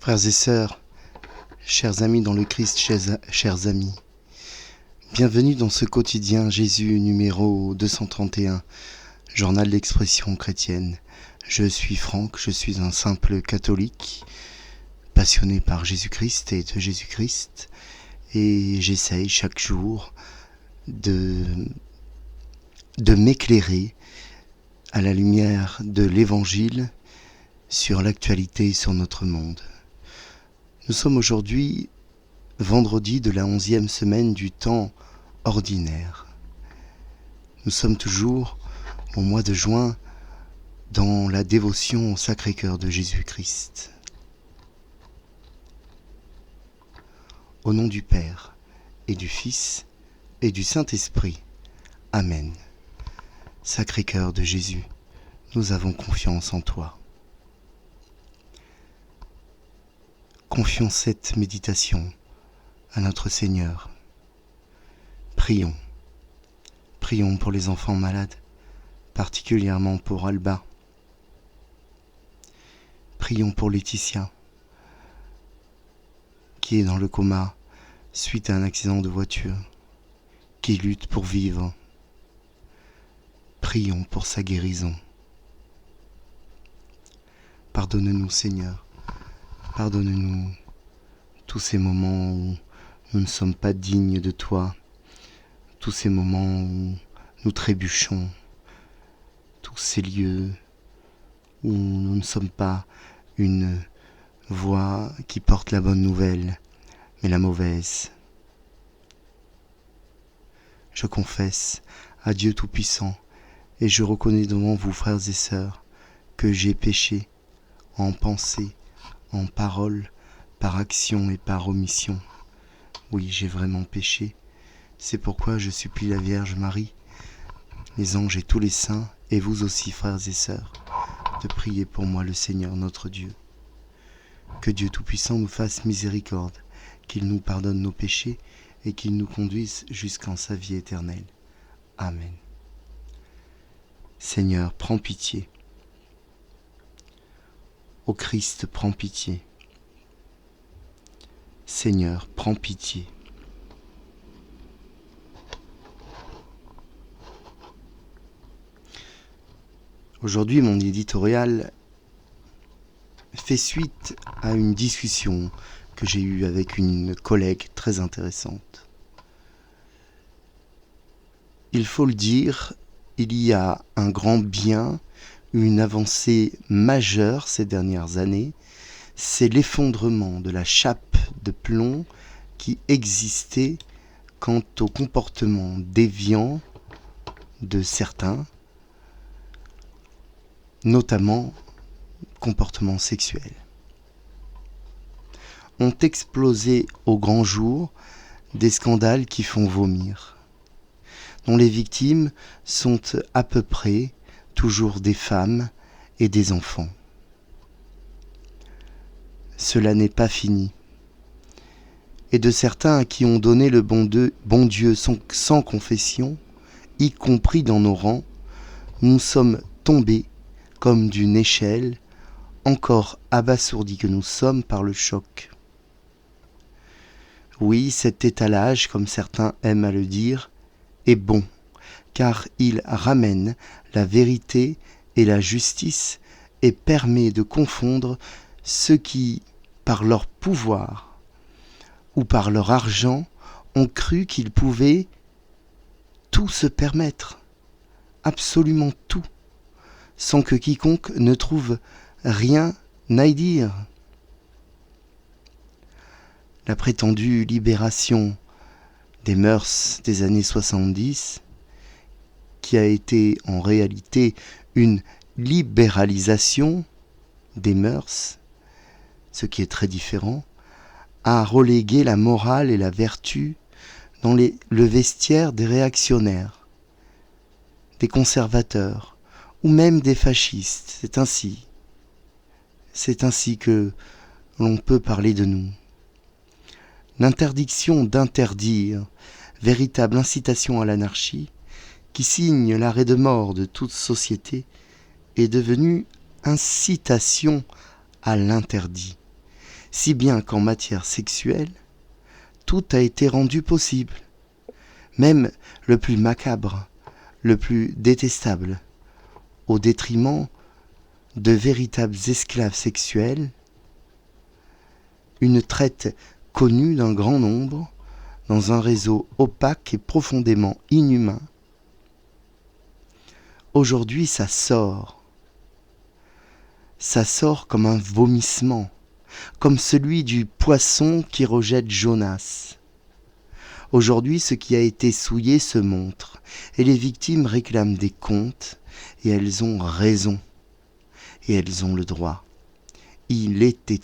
Frères et sœurs, chers amis dans le Christ, chers amis, bienvenue dans ce quotidien Jésus numéro 231, journal d'expression chrétienne. Je suis Franck, je suis un simple catholique, passionné par Jésus-Christ et de Jésus-Christ, et j'essaye chaque jour de m'éclairer à la lumière de l'Évangile sur l'actualité, sur notre monde. Nous sommes aujourd'hui vendredi de la 11e semaine du temps ordinaire. Nous sommes toujours au mois de juin dans la dévotion au Sacré-Cœur de Jésus-Christ. Au nom du Père et du Fils et du Saint-Esprit. Amen. Sacré-Cœur de Jésus, nous avons confiance en toi. Confions cette méditation à notre Seigneur. Prions. Prions pour les enfants malades, particulièrement pour Alba. Prions pour Laetitia, qui est dans le coma suite à un accident de voiture, qui lutte pour vivre. Prions pour sa guérison. Pardonne-nous, Seigneur. Pardonne-nous tous ces moments où nous ne sommes pas dignes de toi, tous ces moments où nous trébuchons, tous ces lieux où nous ne sommes pas une voix qui porte la bonne nouvelle, mais la mauvaise. Je confesse à Dieu Tout-Puissant et je reconnais devant vous, frères et sœurs, que j'ai péché en pensée, en parole, par action et par omission. Oui, j'ai vraiment péché. C'est pourquoi je supplie la Vierge Marie, les anges et tous les saints, et vous aussi, frères et sœurs, de prier pour moi le Seigneur notre Dieu. Que Dieu Tout-Puissant nous fasse miséricorde, qu'il nous pardonne nos péchés et qu'il nous conduise jusqu'en sa vie éternelle. Amen. Seigneur, prends pitié. Ô Christ, prends pitié. Seigneur, prends pitié. Aujourd'hui, mon éditorial fait suite à une discussion que j'ai eue avec une collègue très intéressante. Il faut le dire, il y a un grand bien, une avancée majeure ces dernières années, c'est l'effondrement de la chape de plomb qui existait quant au comportement déviant de certains, notamment comportement sexuel. Ont explosé au grand jour des scandales qui font vomir, dont les victimes sont à peu près toujours des femmes et des enfants. Cela n'est pas fini. Et de certains à qui ont donné le bon Dieu sans confession, y compris dans nos rangs, nous sommes tombés comme d'une échelle, encore abasourdis que nous sommes par le choc. Oui, cet étalage, comme certains aiment à le dire, est bon, car il ramène la vérité et la justice et permet de confondre ceux qui, par leur pouvoir ou par leur argent, ont cru qu'ils pouvaient tout se permettre, absolument tout, sans que quiconque ne trouve rien à y dire. La prétendue libération des mœurs des années 70, qui a été en réalité une libéralisation des mœurs, ce qui est très différent, a relégué la morale et la vertu dans le vestiaire des réactionnaires, des conservateurs ou même des fascistes. C'est ainsi que l'on peut parler de nous. L'interdiction d'interdire, véritable incitation à l'anarchie, qui signe l'arrêt de mort de toute société, est devenue incitation à l'interdit. si bien qu'en matière sexuelle, tout a été rendu possible, même le plus macabre, le plus détestable, au détriment de véritables esclaves sexuels, une traite connue d'un grand nombre, dans un réseau opaque et profondément inhumain. Aujourd'hui, ça sort comme un vomissement, comme celui du poisson qui rejette Jonas. Aujourd'hui, ce qui a été souillé se montre, et les victimes réclament des comptes, et elles ont raison, et elles ont le droit. Il était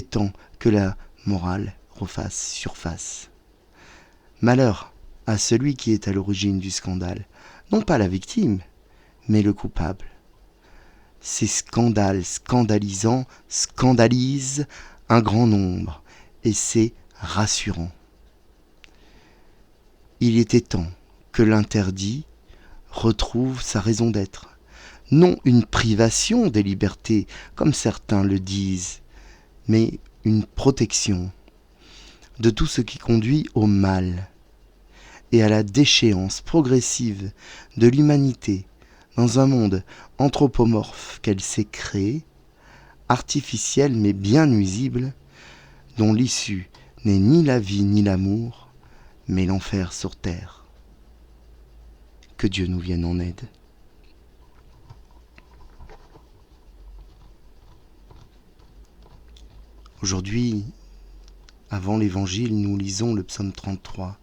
temps que la morale refasse surface. Malheur à celui qui est à l'origine du scandale, non pas la victime, mais le coupable. Ces scandales scandalisants scandalisent un grand nombre, et c'est rassurant. Il était temps que l'interdit retrouve sa raison d'être. Non une privation des libertés, comme certains le disent, mais une protection de tout ce qui conduit au mal et à la déchéance progressive de l'humanité dans un monde anthropomorphe qu'elle s'est créé, artificiel mais bien nuisible, dont l'issue n'est ni la vie ni l'amour, mais l'enfer sur terre. Que Dieu nous vienne en aide. Aujourd'hui, avant l'Évangile, nous lisons le psaume 33.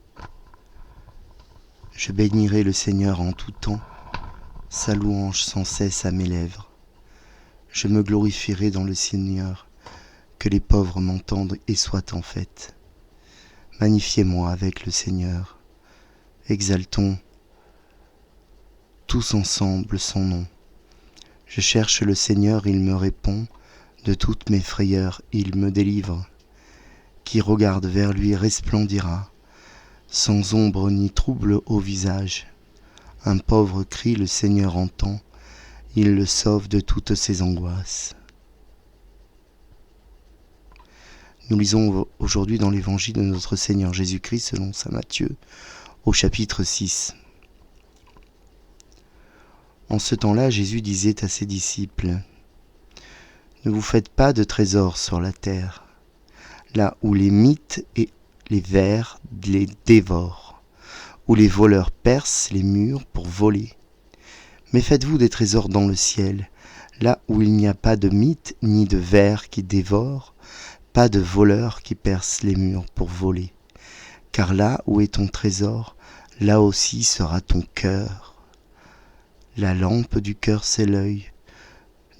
Je bénirai le Seigneur en tout temps, sa louange sans cesse à mes lèvres. Je me glorifierai dans le Seigneur, que les pauvres m'entendent et soient en fête. Magnifiez-moi avec le Seigneur, exaltons tous ensemble son nom. Je cherche le Seigneur, il me répond, de toutes mes frayeurs il me délivre. Qui regarde vers lui resplendira, sans ombre ni trouble au visage. Un pauvre cri le Seigneur entend, il le sauve de toutes ses angoisses. Nous lisons aujourd'hui dans l'évangile de notre Seigneur Jésus-Christ selon saint Matthieu, au chapitre 6. En ce temps-là, Jésus disait à ses disciples, « Ne vous faites pas de trésors sur la terre, là où les mythes et les vers les dévorent, où les voleurs percent les murs pour voler. Mais faites-vous des trésors dans le ciel, là où il n'y a pas de mythes ni de vers qui dévorent, pas de voleurs qui percent les murs pour voler. Car là où est ton trésor, là aussi sera ton cœur. La lampe du cœur, c'est l'œil.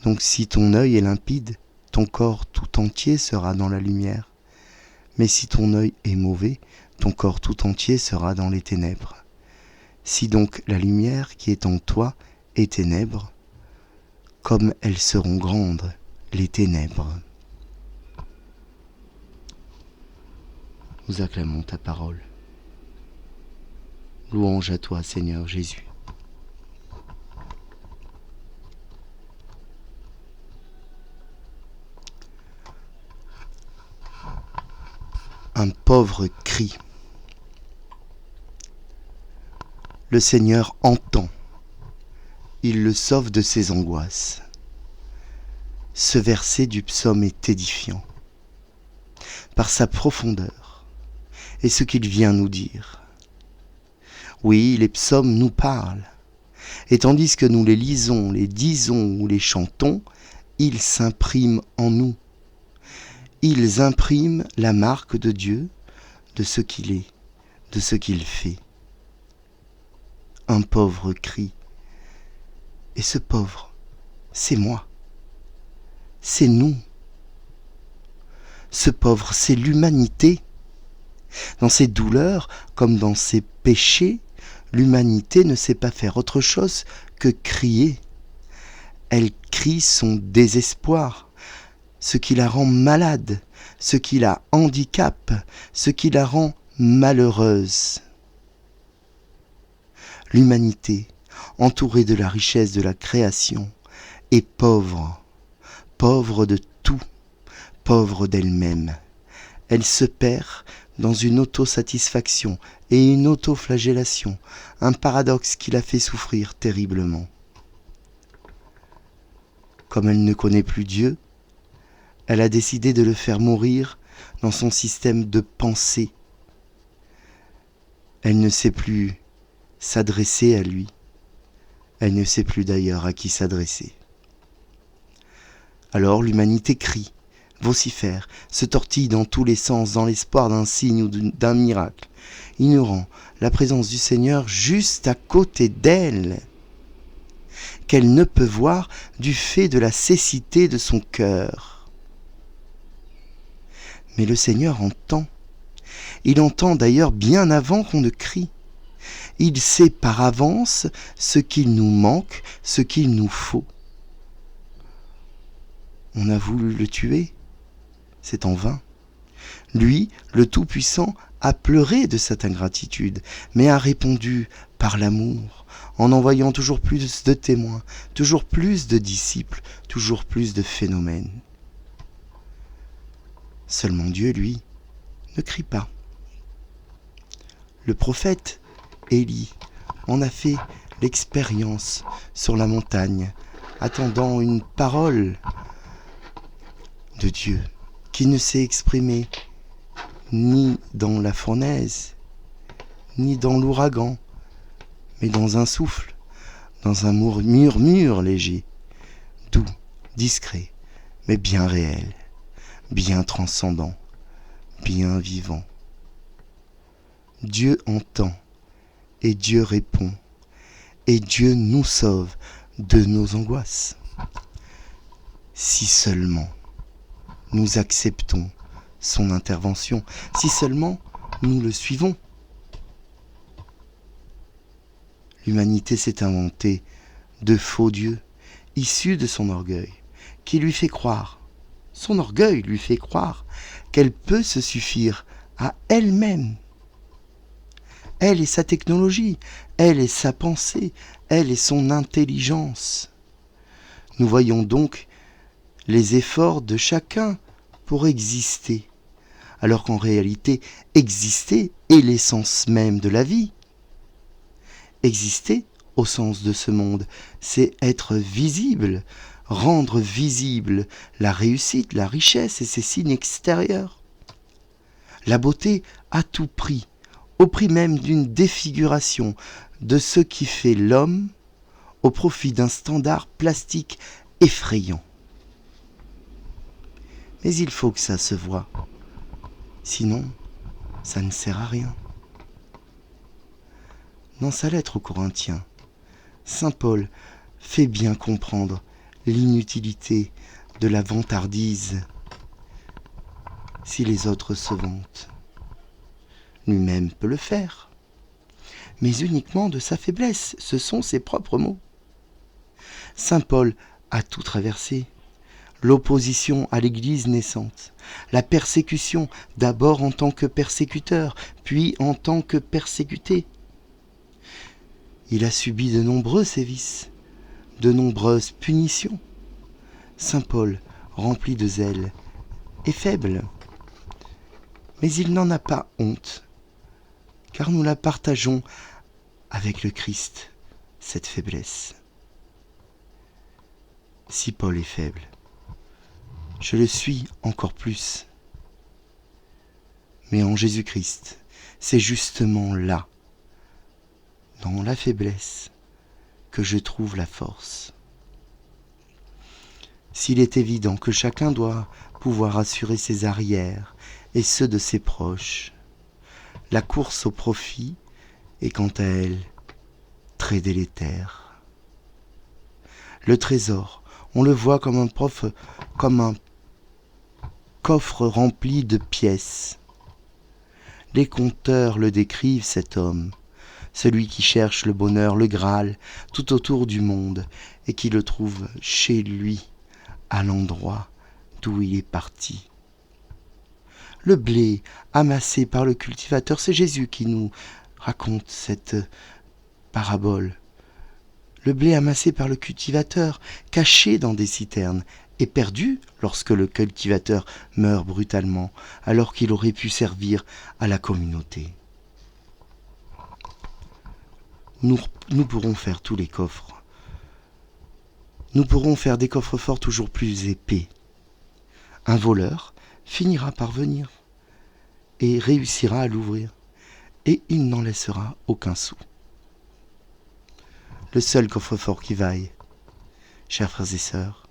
Donc si ton œil est limpide, ton corps tout entier sera dans la lumière. Mais si ton œil est mauvais, ton corps tout entier sera dans les ténèbres. Si donc la lumière qui est en toi est ténèbres, comme elles seront grandes, les ténèbres. » Nous acclamons ta parole. Louange à toi, Seigneur Jésus. Un pauvre cri. Le Seigneur entend. Il le sauve de ses angoisses. Ce verset du psaume est édifiant par sa profondeur et ce qu'il vient nous dire. Oui, les psaumes nous parlent, et tandis que nous les lisons, les disons ou les chantons, ils s'impriment en nous. Ils impriment la marque de Dieu, de ce qu'il est, de ce qu'il fait. Un pauvre cri. Et ce pauvre, c'est moi. C'est nous. Ce pauvre, c'est l'humanité. Dans ses douleurs, comme dans ses péchés, l'humanité ne sait pas faire autre chose que crier. Elle crie son désespoir, ce qui la rend malade, ce qui la handicape, ce qui la rend malheureuse. L'humanité, entourée de la richesse de la création, est pauvre, pauvre de tout, pauvre d'elle-même. Elle se perd dans une autosatisfaction et une autoflagellation, un paradoxe qui la fait souffrir terriblement. Comme elle ne connaît plus Dieu, elle a décidé de le faire mourir dans son système de pensée. Elle ne sait plus s'adresser à lui. Elle ne sait plus d'ailleurs à qui s'adresser. Alors l'humanité crie, vocifère, se tortille dans tous les sens dans l'espoir d'un signe ou d'un miracle, ignorant la présence du Seigneur juste à côté d'elle, qu'elle ne peut voir du fait de la cécité de son cœur. Mais le Seigneur entend. Il entend d'ailleurs bien avant qu'on ne crie. Il sait par avance ce qu'il nous manque, ce qu'il nous faut. On a voulu le tuer, c'est en vain. Lui, le Tout-Puissant, a pleuré de cette ingratitude, mais a répondu par l'amour, en envoyant toujours plus de témoins, toujours plus de disciples, toujours plus de phénomènes. Seulement Dieu, lui, ne crie pas. Le prophète Élie en a fait l'expérience sur la montagne, attendant une parole de Dieu qui ne s'est exprimé ni dans la fournaise, ni dans l'ouragan, mais dans un souffle, dans un murmure léger, doux, discret, mais bien réel, bien transcendant, bien vivant. Dieu entend et Dieu répond et Dieu nous sauve de nos angoisses. Si seulement nous acceptons son intervention, si seulement nous le suivons. L'humanité s'est inventée de faux dieux, issus de son orgueil, qui lui fait croire, son orgueil lui fait croire, qu'elle peut se suffire à elle-même. Elle et sa technologie, elle et sa pensée, elle et son intelligence. Nous voyons donc les efforts de chacun pour exister, alors qu'en réalité, exister est l'essence même de la vie. Exister, au sens de ce monde, c'est être visible, rendre visible la réussite, la richesse et ses signes extérieurs. La beauté à tout prix, au prix même d'une défiguration de ce qui fait l'homme, au profit d'un standard plastique effrayant. Mais il faut que ça se voie, sinon ça ne sert à rien. Dans sa lettre aux Corinthiens, saint Paul fait bien comprendre l'inutilité de la vantardise si les autres se vantent. Lui-même peut le faire, mais uniquement de sa faiblesse, ce sont ses propres mots. Saint Paul a tout traversé. L'opposition à l'Église naissante, la persécution d'abord en tant que persécuteur, puis en tant que persécuté. Il a subi de nombreux sévices, de nombreuses punitions. Saint Paul, rempli de zèle, est faible, mais il n'en a pas honte, car nous la partageons avec le Christ, cette faiblesse. Si Paul est faible, je le suis encore plus. Mais en Jésus-Christ, c'est justement là, dans la faiblesse, que je trouve la force. S'il est évident que chacun doit pouvoir assurer ses arrières et ceux de ses proches, la course au profit est quant à elle très délétère. Le trésor, on le voit comme un coffre rempli de pièces. Les conteurs le décrivent, cet homme, celui qui cherche le bonheur, le Graal, tout autour du monde, et qui le trouve chez lui, à l'endroit d'où il est parti. Le blé amassé par le cultivateur, c'est Jésus qui nous raconte cette parabole. Le blé amassé par le cultivateur, caché dans des citernes, est perdu lorsque le cultivateur meurt brutalement, alors qu'il aurait pu servir à la communauté. Nous pourrons faire tous les coffres. Nous pourrons faire des coffres forts toujours plus épais. Un voleur finira par venir et réussira à l'ouvrir, et il n'en laissera aucun sou. Le seul coffre-fort qui vaille, chers frères et sœurs,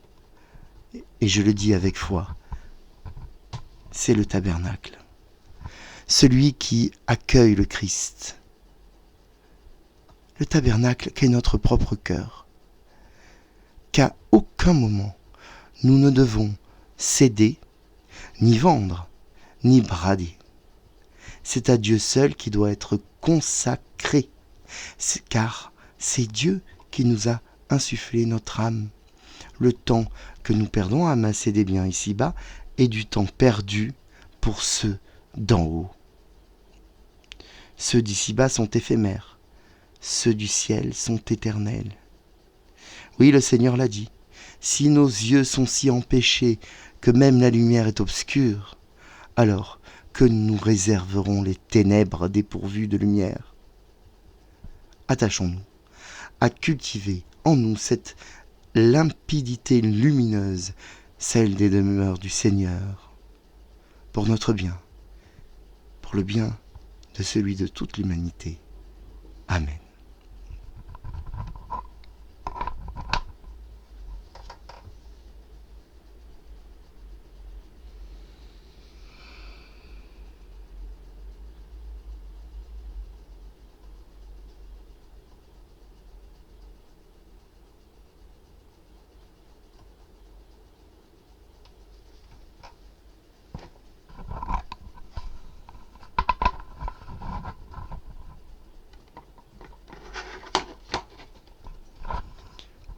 et je le dis avec foi, c'est le tabernacle. Celui qui accueille le Christ. Le tabernacle qu'est notre propre cœur. Qu'à aucun moment nous ne devons céder, ni vendre, ni brader. C'est à Dieu seul qui doit être consacré, car c'est Dieu qui nous a insufflé notre âme. Le temps que nous perdons à amasser des biens ici-bas est du temps perdu pour ceux d'en haut. Ceux d'ici-bas sont éphémères, ceux du ciel sont éternels. Oui, le Seigneur l'a dit, si nos yeux sont si empêchés que même la lumière est obscure, alors que nous réserverons les ténèbres dépourvues de lumière. Attachons-nous à cultiver en nous cette limpidité lumineuse, celle des demeures du Seigneur, pour notre bien, pour le bien de celui de toute l'humanité. Amen.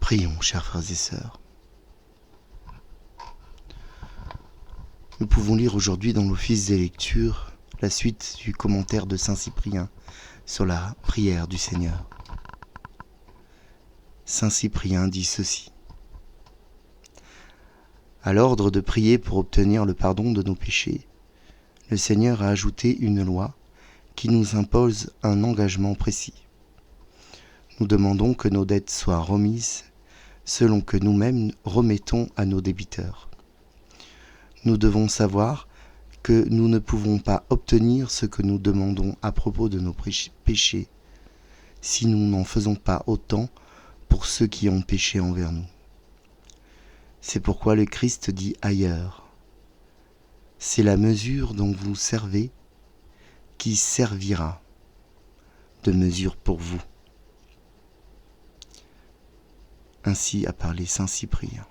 Prions, chers frères et sœurs. Nous pouvons lire aujourd'hui dans l'office des lectures la suite du commentaire de saint Cyprien sur la prière du Seigneur. Saint Cyprien dit ceci. À l'ordre de prier pour obtenir le pardon de nos péchés, le Seigneur a ajouté une loi qui nous impose un engagement précis. Nous demandons que nos dettes soient remises selon que nous-mêmes remettons à nos débiteurs. Nous devons savoir que nous ne pouvons pas obtenir ce que nous demandons à propos de nos péchés si nous n'en faisons pas autant pour ceux qui ont péché envers nous. C'est pourquoi le Christ dit ailleurs, « C'est la mesure dont vous servez qui servira de mesure pour vous. » Ainsi a parlé saint Cyprien.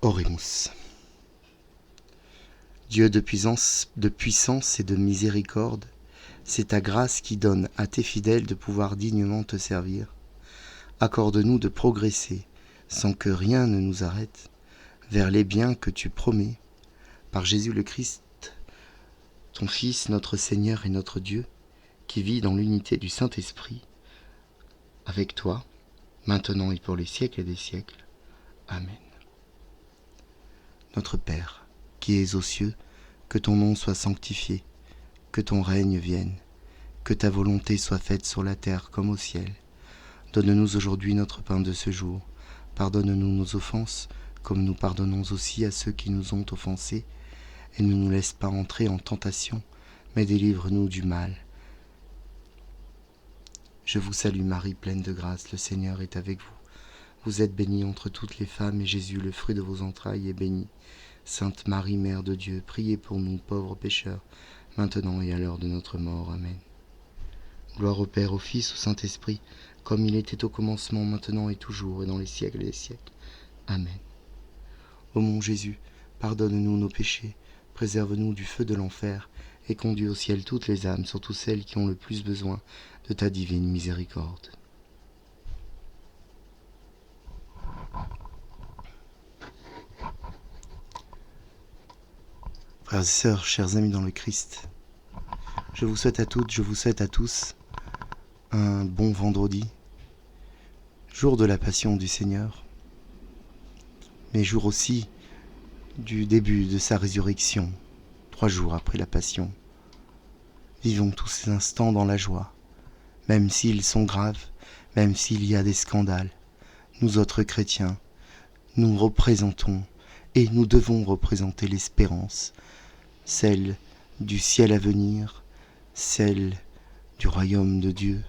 Oremus. Dieu de puissance et de miséricorde, c'est ta grâce qui donne à tes fidèles de pouvoir dignement te servir. Accorde-nous de progresser, sans que rien ne nous arrête, vers les biens que tu promets, par Jésus le Christ, ton Fils, notre Seigneur et notre Dieu, qui vit dans l'unité du Saint-Esprit, avec toi, maintenant et pour les siècles des siècles. Amen. Notre Père, qui es aux cieux, que ton nom soit sanctifié, que ton règne vienne, que ta volonté soit faite sur la terre comme au ciel. Donne-nous aujourd'hui notre pain de ce jour. Pardonne-nous nos offenses, comme nous pardonnons aussi à ceux qui nous ont offensés. Et ne nous laisse pas entrer en tentation, mais délivre-nous du mal. Je vous salue Marie, pleine de grâce, le Seigneur est avec vous. Vous êtes bénie entre toutes les femmes, et Jésus, le fruit de vos entrailles, est béni. Sainte Marie, Mère de Dieu, priez pour nous, pauvres pécheurs, maintenant et à l'heure de notre mort. Amen. Gloire au Père, au Fils, au Saint-Esprit, comme il était au commencement, maintenant et toujours, et dans les siècles des siècles. Amen. Ô mon Jésus, pardonne-nous nos péchés, préserve-nous du feu de l'enfer, et conduis au ciel toutes les âmes, surtout celles qui ont le plus besoin de ta divine miséricorde. Frères et sœurs, chers amis dans le Christ, je vous souhaite à toutes, je vous souhaite à tous un bon vendredi, jour de la Passion du Seigneur, mais jour aussi du début de sa résurrection, 3 jours après la Passion. Vivons tous ces instants dans la joie, même s'ils sont graves, même s'il y a des scandales. Nous autres chrétiens, nous représentons et nous devons représenter l'espérance, celle du ciel à venir, celle du royaume de Dieu,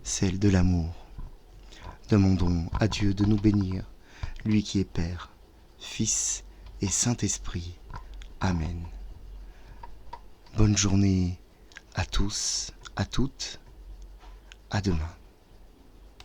celle de l'amour. Demandons à Dieu de nous bénir, lui qui est Père, Fils et Saint-Esprit. Amen. Bonne journée à tous, à toutes, à demain.